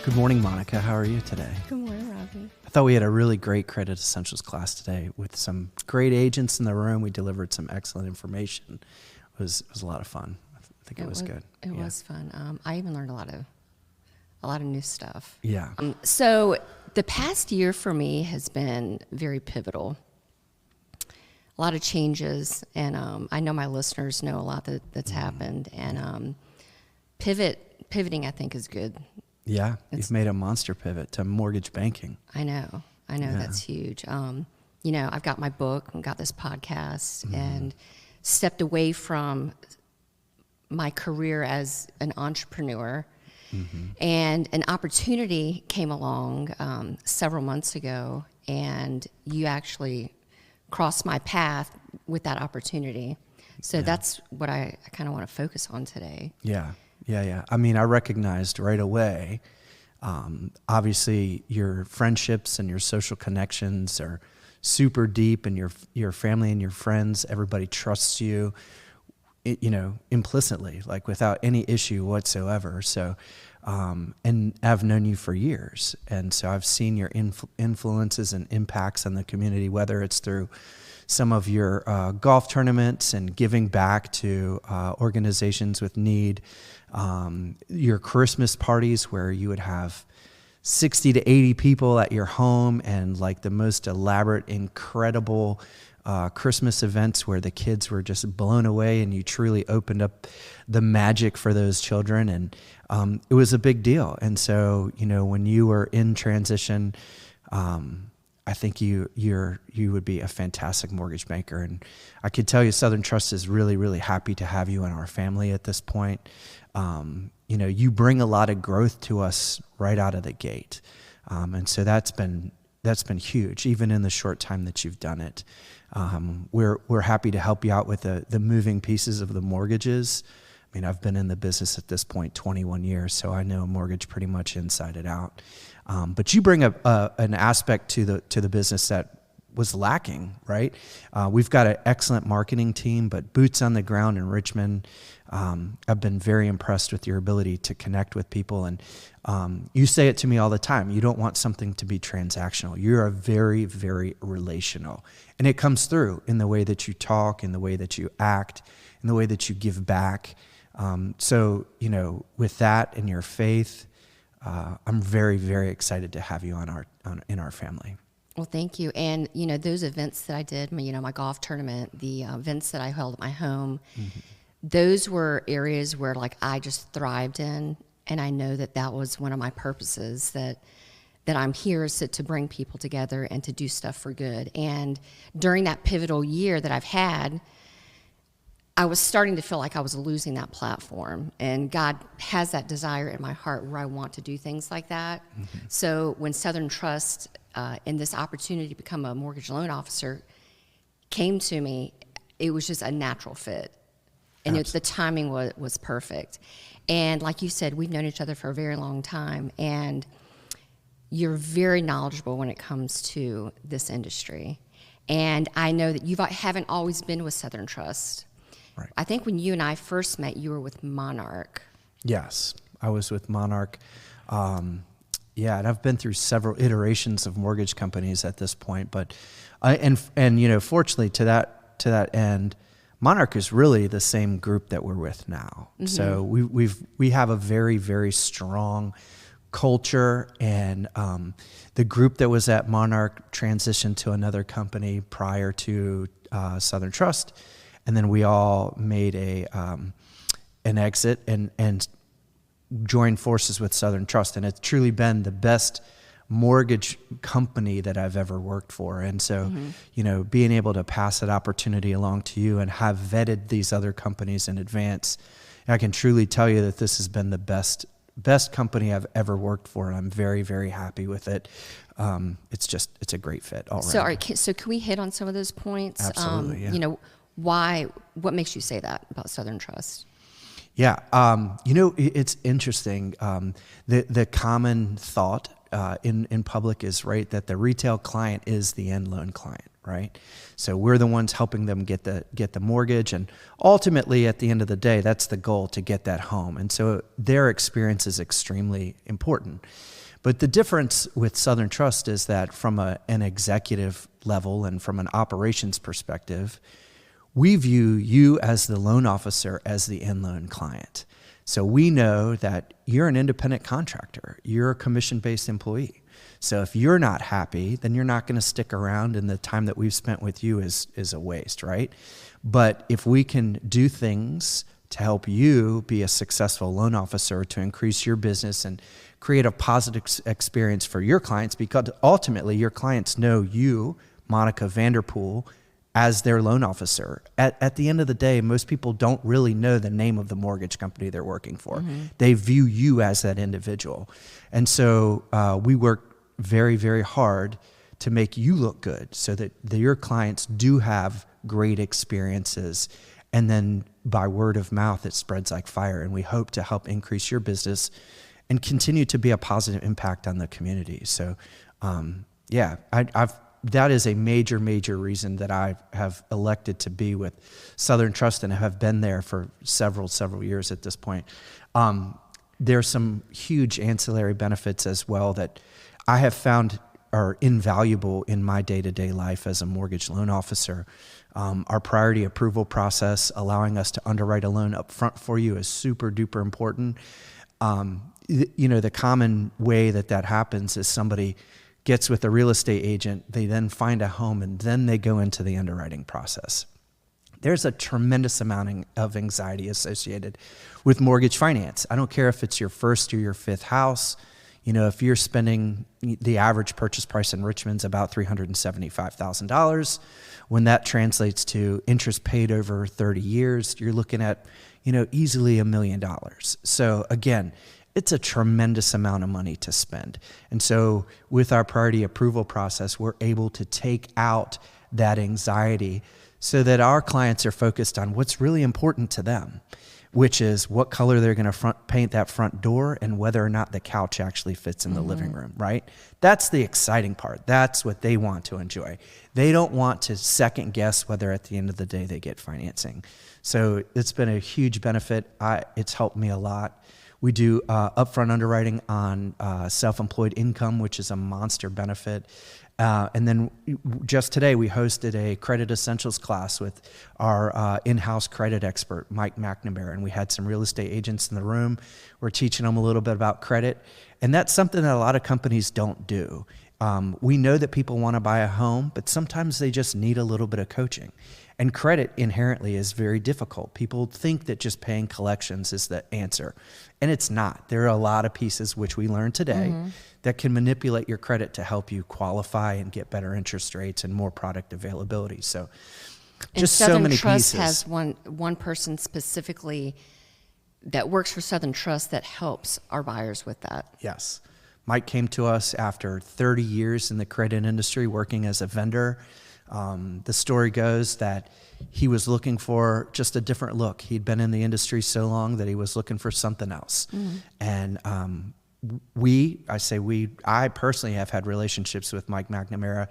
Good morning, Monica. How are you today? Good morning, Robbie. I thought we had a really great credit essentials class today with some great agents in the room. We delivered some excellent information. It was a lot of fun. I think it was good. It was fun. I even learned a lot of new stuff. Yeah. So the past year for me has been very pivotal. A lot of changes, and I know my listeners know a lot that's happened. And pivoting, I think, is good. Yeah, you've made a monster pivot to mortgage banking. I know, Yeah. that's huge. I've got my book and got this podcast and stepped away from my career as an entrepreneur. And an opportunity came along several months ago, and you actually crossed my path with that opportunity. So that's what I kind of want to focus on today. Yeah. I mean, I recognized right away, obviously your friendships and your social connections are super deep, and your family and your friends, everybody trusts you, implicitly, like without any issue whatsoever. So, and I've known you for years. And so I've seen your influences and impacts on the community, whether it's through some of your golf tournaments and giving back to organizations with need, your Christmas parties where you would have 60 to 80 people at your home, and like the most elaborate, incredible Christmas events where the kids were just blown away, and you truly opened up the magic for those children. And it was a big deal. And so, when you were in transition, I think you would be a fantastic mortgage banker. And I could tell you Southern Trust is really, really happy to have you in our family at this point. You bring a lot of growth to us right out of the gate. And so that's been huge, even in the short time that you've done it. We're happy to help you out with the moving pieces of the mortgages. I mean, I've been in the business at this point 21 years, so I know a mortgage pretty much inside and out. But you bring an aspect to the business that was lacking, right? We've got an excellent marketing team, but boots on the ground in Richmond. I've been very impressed with your ability to connect with people. And you say it to me all the time. You don't want something to be transactional. You're a very, very relational. And it comes through in the way that you talk, in the way that you act, in the way that you give back. So, with that and your faith, I'm very, very excited to have you in our family. Well, thank you. And, those events that I did, my golf tournament, the events that I held at my home, those were areas where I just thrived in. And I know that was one of my purposes, that I'm here is to bring people together and to do stuff for good. And during that pivotal year that I've had, I was starting to feel like I was losing that platform, and God has that desire in my heart where I want to do things like that. So when Southern Trust and this opportunity to become a mortgage loan officer came to me, it was just a natural fit. And the timing was perfect. And like you said, we've known each other for a very long time, and you're very knowledgeable when it comes to this industry. And I know that you haven't always been with Southern Trust. Right. I think when you and I first met, you were with Monarch. Yes, I was with Monarch. And I've been through several iterations of mortgage companies at this point. But fortunately to that end, Monarch is really the same group that we're with now. So we have a very, very strong culture, and the group that was at Monarch transitioned to another company prior to Southern Trust. And then we all made an exit and joined forces with Southern Trust. And it's truly been the best mortgage company that I've ever worked for. And so, being able to pass that opportunity along to you and have vetted these other companies in advance, I can truly tell you that this has been the best company I've ever worked for. And I'm very, very happy with it. It's a great fit all around. So can we hit on some of those points? Absolutely, yeah. What makes you say that about Southern Trust? Yeah, it's interesting. The common thought in public is, right, that the retail client is the end loan client, right? So we're the ones helping them get the mortgage, and ultimately at the end of the day, that's the goal, to get that home. And so their experience is extremely important. But the difference with Southern Trust is that from an executive level and from an operations perspective, we view you as the loan officer as the end loan client. So we know that you're an independent contractor. You're a commission-based employee. So if you're not happy, then you're not going to stick around, and the time that we've spent with you is a waste, right? But if we can do things to help you be a successful loan officer, to increase your business and create a positive experience for your clients, because ultimately your clients know you, Monaca Vanderpool, as their loan officer. At the end of the day, most people don't really know the name of the mortgage company they're working for. Mm-hmm. They view you as that individual. And so we work very, very hard to make you look good so that your clients do have great experiences. And then by word of mouth, it spreads like fire. And we hope to help increase your business and continue to be a positive impact on the community. So that is a major, major reason that I have elected to be with Southern Trust and have been there for several years at this point. There's some huge ancillary benefits as well that I have found are invaluable in my day-to-day life as a mortgage loan officer. Our priority approval process, allowing us to underwrite a loan up front for you, is super duper important. The common way that happens is somebody gets with a real estate agent, they then find a home, and then they go into the underwriting process. There's a tremendous amount of anxiety associated with mortgage finance. I don't care if it's your first or your fifth house. If you're spending, the average purchase price in Richmond's about $375,000. When that translates to interest paid over 30 years, you're looking at, easily $1 million. So again, it's a tremendous amount of money to spend. And so with our priority approval process, we're able to take out that anxiety so that our clients are focused on what's really important to them, which is what color they're going to paint that front door and whether or not the couch actually fits in the living room, right? That's the exciting part. That's what they want to enjoy. They don't want to second guess whether at the end of the day they get financing. So it's been a huge benefit. It's helped me a lot. We do upfront underwriting on self-employed income, which is a monster benefit. And then just today, we hosted a credit essentials class with our in-house credit expert, Mike McNamara, and we had some real estate agents in the room. We're teaching them a little bit about credit, and that's something that a lot of companies don't do. We know that people want to buy a home, but sometimes they just need a little bit of coaching. And credit inherently is very difficult. People think that just paying collections is the answer, and it's not. There are a lot of pieces, which we learned today, that can manipulate your credit to help you qualify and get better interest rates and more product availability. So just so many pieces. Southern Trust has one person specifically that works for Southern Trust that helps our buyers with that. Yes. Mike came to us after 30 years in the credit industry working as a vendor. The story goes that he was looking for just a different look. He'd been in the industry so long that he was looking for something else. And I personally have had relationships with Mike McNamara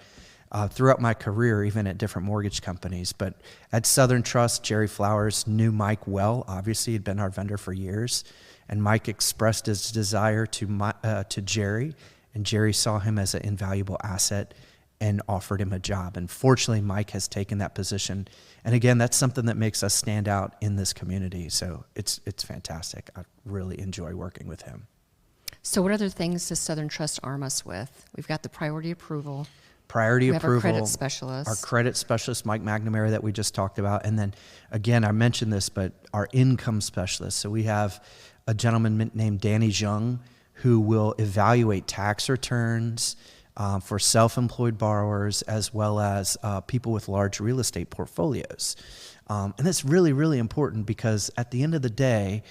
throughout my career, even at different mortgage companies. But at Southern Trust, Jerry Flowers knew Mike well. Obviously, he'd been our vendor for years. And Mike expressed his desire to Jerry, and Jerry saw him as an invaluable asset and offered him a job. And fortunately, Mike has taken that position. And again, that's something that makes us stand out in this community. So it's fantastic. I really enjoy working with him. So what other things does Southern Trust arm us with? We've got the priority approval. We have our credit specialist. Our credit specialist, Mike McNamara, that we just talked about. And then, again, I mentioned this, but our income specialist. So we have a gentleman named Danny Jung who will evaluate tax returns for self-employed borrowers as well as people with large real estate portfolios. And that's really, really important because at the end of the day,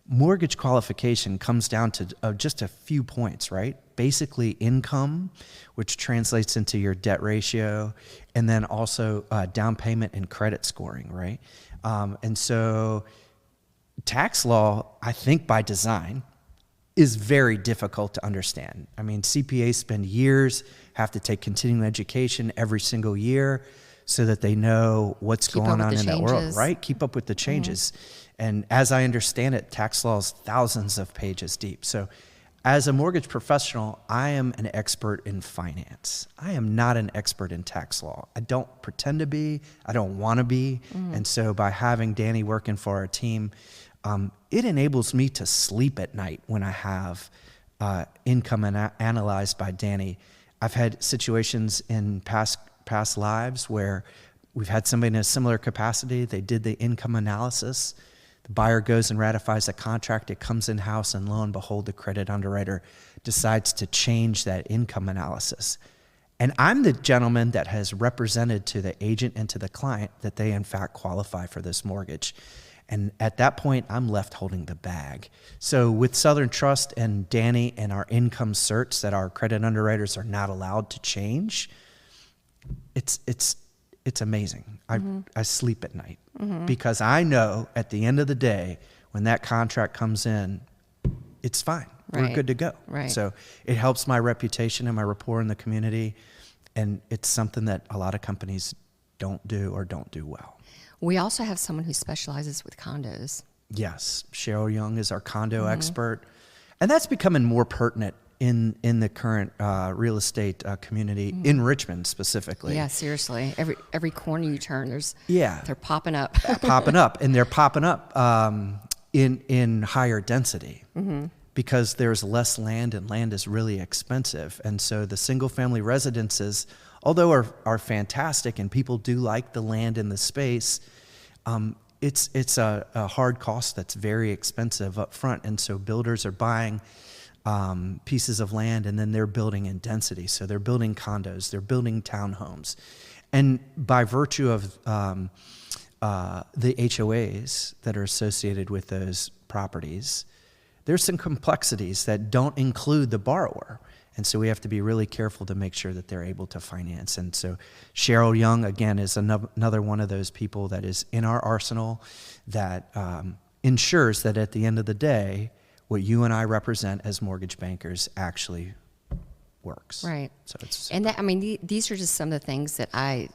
mortgage qualification comes down to just a few points, right? Basically income, which translates into your debt ratio, and then also down payment and credit scoring, right? And so tax law, I think by design, is very difficult to understand. I mean, CPAs spend years, have to take continuing education every single year. so that they know what's going on in that world, changes. right? Keep up with the changes. And as I understand it, tax law is thousands of pages deep. So as a mortgage professional, I am an expert in finance. I am not an expert in tax law. I don't pretend to be. I don't want to be. And so by having Danny working for our team, it enables me to sleep at night when I have income analyzed by Danny. I've had situations in past lives where we've had somebody in a similar capacity. They did the income analysis. The buyer goes and ratifies a contract. It comes in-house, and lo and behold, the credit underwriter decides to change that income analysis. And I'm the gentleman that has represented to the agent and to the client that they, in fact, qualify for this mortgage. And at that point, I'm left holding the bag. So with Southern Trust and Danny and our income certs that our credit underwriters are not allowed to change, it's amazing. I sleep at night because I know at the end of the day, when that contract comes in, it's fine. We're good to go. Right. So it helps my reputation and my rapport in the community. And it's something that a lot of companies don't do or don't do well. We also have someone who specializes with condos. Yes. Cheryl Young is our condo expert. And that's becoming more pertinent in the current real estate community in Richmond specifically. Yeah, seriously. Every corner you turn, they're popping up. And they're popping up in higher density because there's less land, and land is really expensive. And so the single family residences, although are fantastic and people do like the land and the space, it's a hard cost that's very expensive up front. And so builders are buying pieces of land, and then they're building in density. So they're building condos, they're building townhomes. And by virtue of the HOAs that are associated with those properties, there's some complexities that don't include the borrower. And so we have to be really careful to make sure that they're able to finance. And so Cheryl Young, again, is another one of those people that is in our arsenal that ensures that at the end of the day, what you and I represent as mortgage bankers actually works. Right. So it's and that, I mean, these are just some of the things that I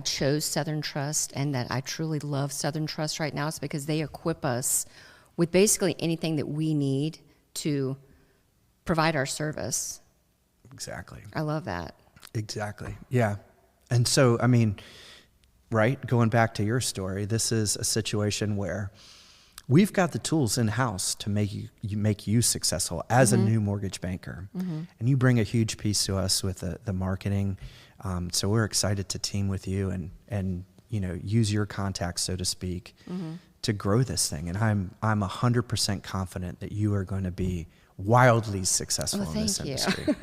chose Southern Trust, and that I truly love Southern Trust right now. It's because they equip us with basically anything that we need to provide our service. Exactly. I love that. Exactly. Yeah. And so, I mean, right, going back to your story, this is a situation where we've got the tools in-house to make you successful as a new mortgage banker. And you bring a huge piece to us with the marketing. So we're excited to team with you and use your contacts, so to speak, to grow this thing. And I'm 100% confident that you are going to be wildly successful in this industry.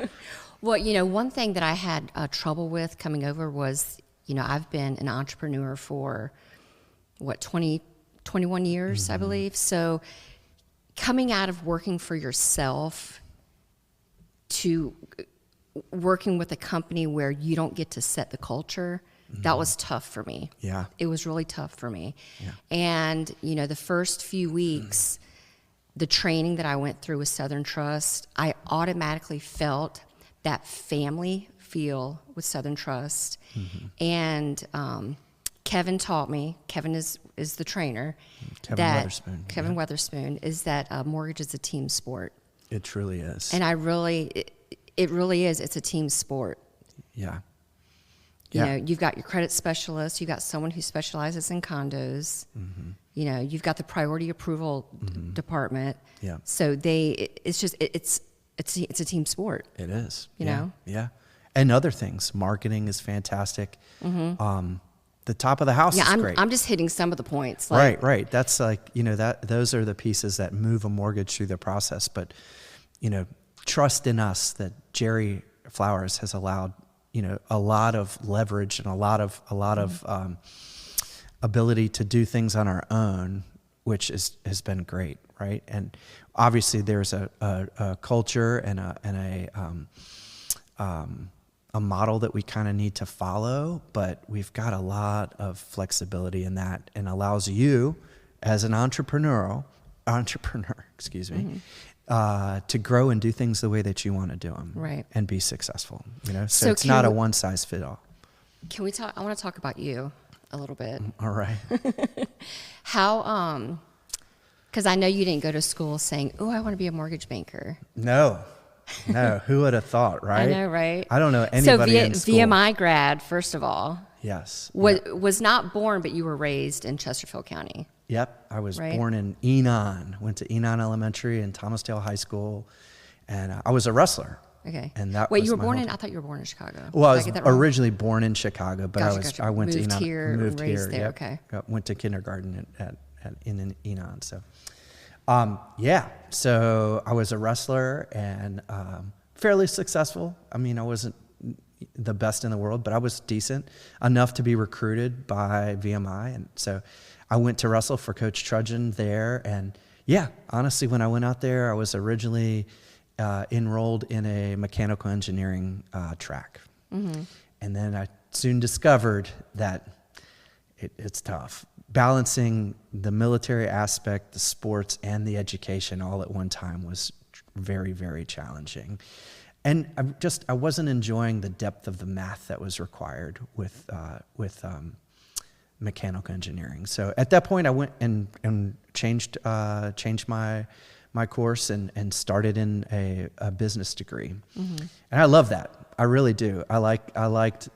Well, one thing that I had trouble with coming over was, I've been an entrepreneur for 21 years, I believe. So coming out of working for yourself to working with a company where you don't get to set the culture, that was tough for me. Yeah. It was really tough for me. Yeah. And, the first few weeks, the training that I went through with Southern Trust, I automatically felt that family feel with Southern Trust. And Kevin taught me, Kevin is the trainer. Kevin Weatherspoon is that mortgage is a team sport. It truly is. And it really is. It's a team sport. Yeah. You've got your credit specialist, you've got someone who specializes in condos, you've got the priority approval department. Yeah. So it's a team sport. It is. You know? Yeah. And other things. Marketing is fantastic. The top of the house is great. I'm just hitting some of the points. Right. That's those are the pieces that move a mortgage through the process. But, trust in us that Jerry Flowers has allowed, a lot of leverage and a lot of ability to do things on our own, which has been great, right? And obviously there's a culture and a model that we kind of need to follow, but we've got a lot of flexibility in that, and allows you as an entrepreneur, to grow and do things the way that you want to do them, right? And be successful. So it's not a one size fit all. Can we talk? I want to talk about you a little bit. All right. How, because I know you didn't go to school saying, oh, I want to be a mortgage banker. No, who would have thought, right? I know, right? I don't know anybody so in school. VMI grad, first of all. Yes. Was not born, but you were raised in Chesterfield County. Yep. I was Right. born in Enon, went to Enon Elementary and Thomasdale High School, and I was a wrestler. Okay. And that Wait, was you were my born whole in, I thought you were born in Chicago. Well, I Did was get that wrong? originally born in Chicago, but Gotcha. I went Moved to Enon, here, moved raised here. there, Yep. okay. Yep. Went to kindergarten in Enon. So, so I was a wrestler and fairly successful. I mean, I wasn't the best in the world, but I was decent enough to be recruited by VMI, and so I went to wrestle for Coach Trudgeon there. And yeah, honestly, when I went out there, I was originally enrolled in a mechanical engineering track. Mm-hmm. And then I soon discovered that it's tough. Balancing the military aspect, the sports, and the education all at one time was very, very challenging. And I wasn't enjoying the depth of the math that was required with mechanical engineering. So at that point, I went and changed my course and started in a business degree. Mm-hmm. And I love that. I really do. I liked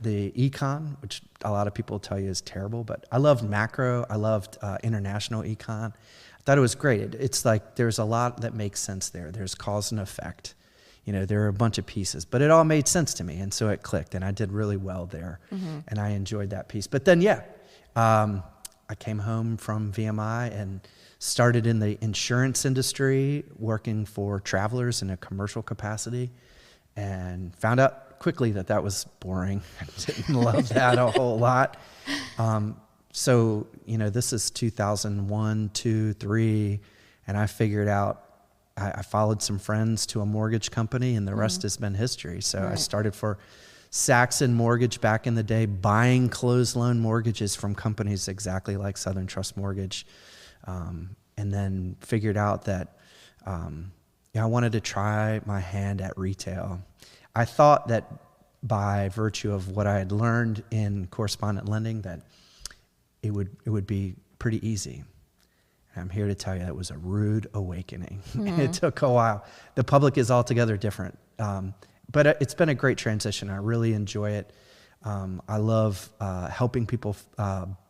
the econ, which a lot of people tell you is terrible, but I loved macro. I loved international econ. I thought it was great. It's like there's a lot that makes sense there. There's cause and effect. There are a bunch of pieces, but it all made sense to me, and so it clicked, and I did really well there, and I enjoyed that piece. But then, I came home from VMI and started in the insurance industry, working for travelers in a commercial capacity, and found out quickly that was boring. I didn't love that a whole lot. So, this is 2001, 2, 3, and I figured out, I followed some friends to a mortgage company, and the rest has been history. So I started for Saxon Mortgage back in the day, buying closed loan mortgages from companies exactly like Southern Trust Mortgage, and then figured out that I wanted to try my hand at retail. I thought that by virtue of what I had learned in correspondent lending, that it would be pretty easy. I'm here to tell you that was a rude awakening. Mm-hmm. It took a while. The public is altogether different. But it's been a great transition. I really enjoy it. I love helping people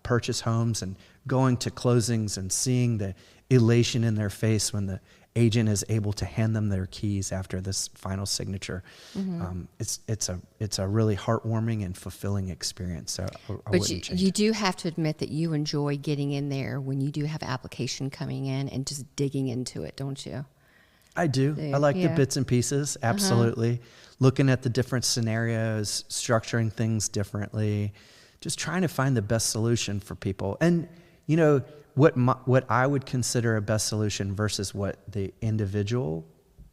purchase homes and going to closings and seeing the elation in their face when the agent is able to hand them their keys after this final signature. Mm-hmm. It's a really heartwarming and fulfilling experience. So I wouldn't change you it. do have to admit that you enjoy getting in there when you do have application coming in and just digging into it, don't you? I do. I like the bits and pieces, absolutely. Looking at the different scenarios, structuring things differently, just trying to find the best solution for people. And, what I would consider a best solution versus what the individual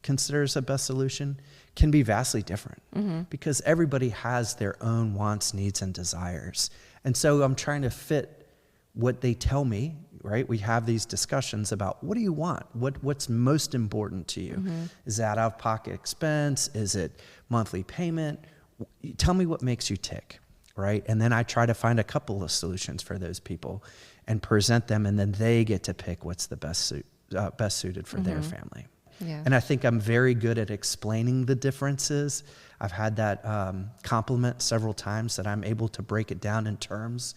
considers a best solution can be vastly different, because everybody has their own wants, needs, and desires. And so I'm trying to fit what they tell me, right? We have these discussions about, what do you want? What's most important to you? Mm-hmm. Is that out-of-pocket expense? Is it monthly payment? Tell me what makes you tick, right? And then I try to find a couple of solutions for those people and present them, and then they get to pick what's the best suited for their family. Yeah. And I think I'm very good at explaining the differences. I've had that compliment several times, that I'm able to break it down in terms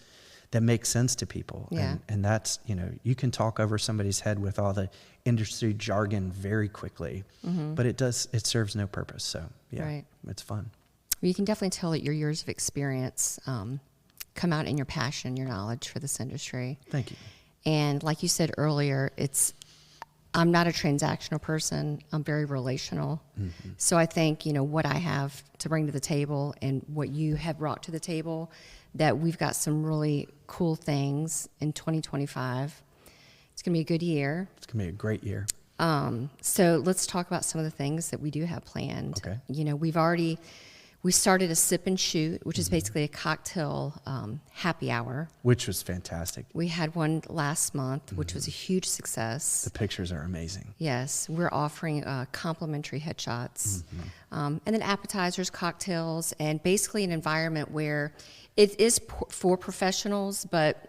that make sense to people. Yeah. And that's, you can talk over somebody's head with all the industry jargon very quickly, but it serves no purpose. So It's fun. Well, you can definitely tell that your years of experience come out in your passion, your knowledge for this industry. Thank you. And like you said earlier, I'm not a transactional person. I'm very relational. Mm-hmm. So I think, what I have to bring to the table and what you have brought to the table, that we've got some really cool things in 2025. It's going to be a good year. It's going to be a great year. So let's talk about some of the things that we do have planned. Okay. We started a sip and shoot, which is basically a cocktail happy hour. Which was fantastic. We had one last month, which was a huge success. The pictures are amazing. Yes, we're offering complimentary headshots, and then appetizers, cocktails, and basically an environment where It is for professionals, but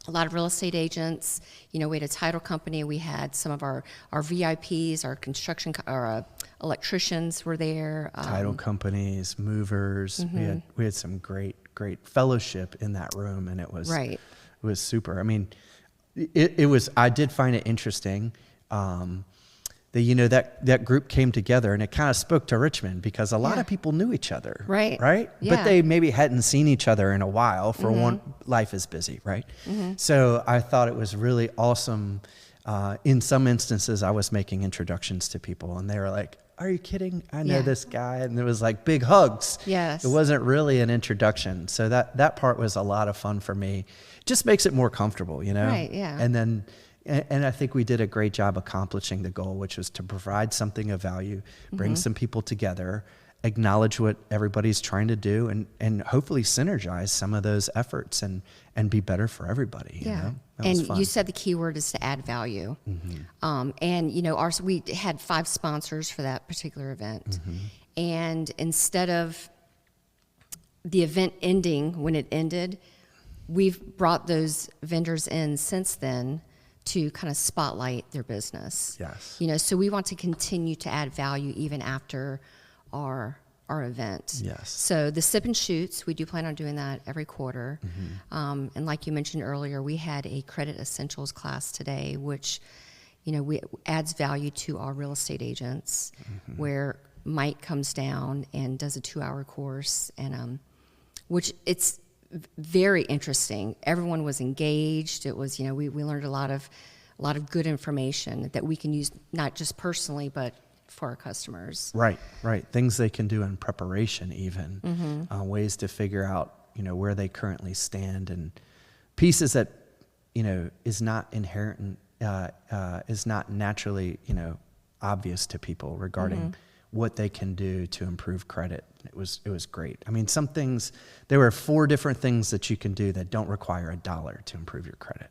a lot of real estate agents. We had a title company. We had some of our VIPs, our construction, our electricians were there. Title companies, movers. We had some great fellowship in that room, and it was Right. It was super. I mean, it was. I did find it interesting. That group came together, and it kind of spoke to Richmond because a lot of people knew each other, right? Yeah. But they maybe hadn't seen each other in a while. For one, life is busy, right? So I thought it was really awesome. In some instances, I was making introductions to people, and they were like, "Are you kidding? I know this guy," and it was like big hugs. Yes, it wasn't really an introduction, so that part was a lot of fun for me. Just makes it more comfortable, Right. Yeah. And I think we did a great job accomplishing the goal, which was to provide something of value, bring some people together, acknowledge what everybody's trying to do, and hopefully synergize some of those efforts and be better for everybody. Yeah. That was And fun. you said the key word is to add value. And we had 5 sponsors for that particular event. And instead of the event ending when it ended, we've brought those vendors in since then to kind of spotlight their business. Yes. So we want to continue to add value even after our event. Yes. So the sip and shoots, we do plan on doing that every quarter. And like you mentioned earlier, we had a credit essentials class today, which adds value to our real estate agents, where Mike comes down and does a 2-hour course, and which it's very interesting. Everyone was engaged. It was, we learned a lot of good information that we can use not just personally, but for our customers. Right. Things they can do in preparation, even ways to figure out, where they currently stand, and pieces that, is not inherent, is not naturally, obvious to people regarding what they can do to improve credit. It was great. I mean, some things, there were 4 different things that you can do that don't require $1 to improve your credit.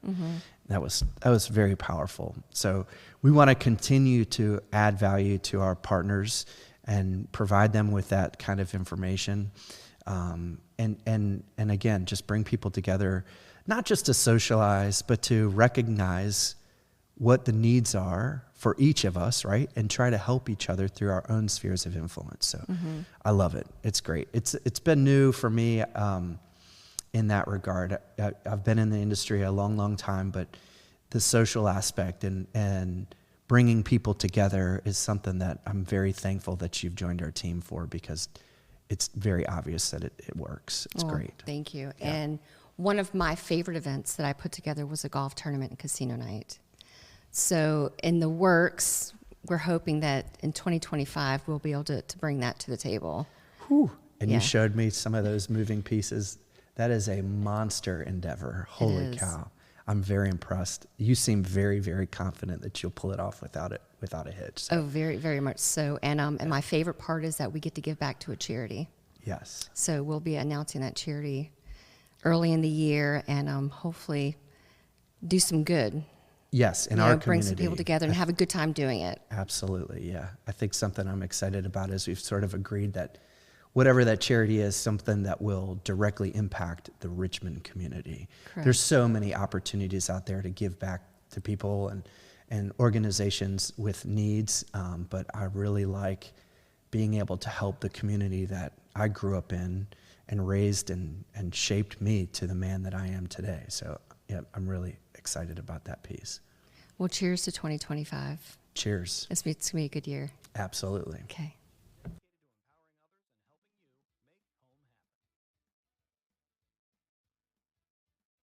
That was very powerful. So we want to continue to add value to our partners and provide them with that kind of information. And again, just bring people together, not just to socialize, but to recognize what the needs are for each of us, right? And try to help each other through our own spheres of influence. So I love it. It's great. It's been new for me in that regard. I've been in the industry a long time, but the social aspect and bringing people together is something that I'm very thankful that you've joined our team for, because it's very obvious that it works. It's great. Thank you. Yeah. And one of my favorite events that I put together was a golf tournament and casino night. So in the works, we're hoping that in 2025, we'll be able to bring that to the table. Whew. And you showed me some of those moving pieces. That is a monster endeavor. Holy cow. I'm very impressed. You seem very, very confident that you'll pull it off without a hitch. So. Oh, very, very much so. And my favorite part is that we get to give back to a charity. Yes. So we'll be announcing that charity early in the year, and hopefully do some good. Yes, in our community. Bring some people together and have a good time doing it. Absolutely, yeah. I think something I'm excited about is we've sort of agreed that whatever that charity is, something that will directly impact the Richmond community. Correct. There's so many opportunities out there to give back to people and organizations with needs, but I really like being able to help the community that I grew up in and raised and shaped me to the man that I am today. So yeah, I'm really excited about that piece. Well, cheers to 2025. Cheers. It's going to be a good year. Absolutely. Okay.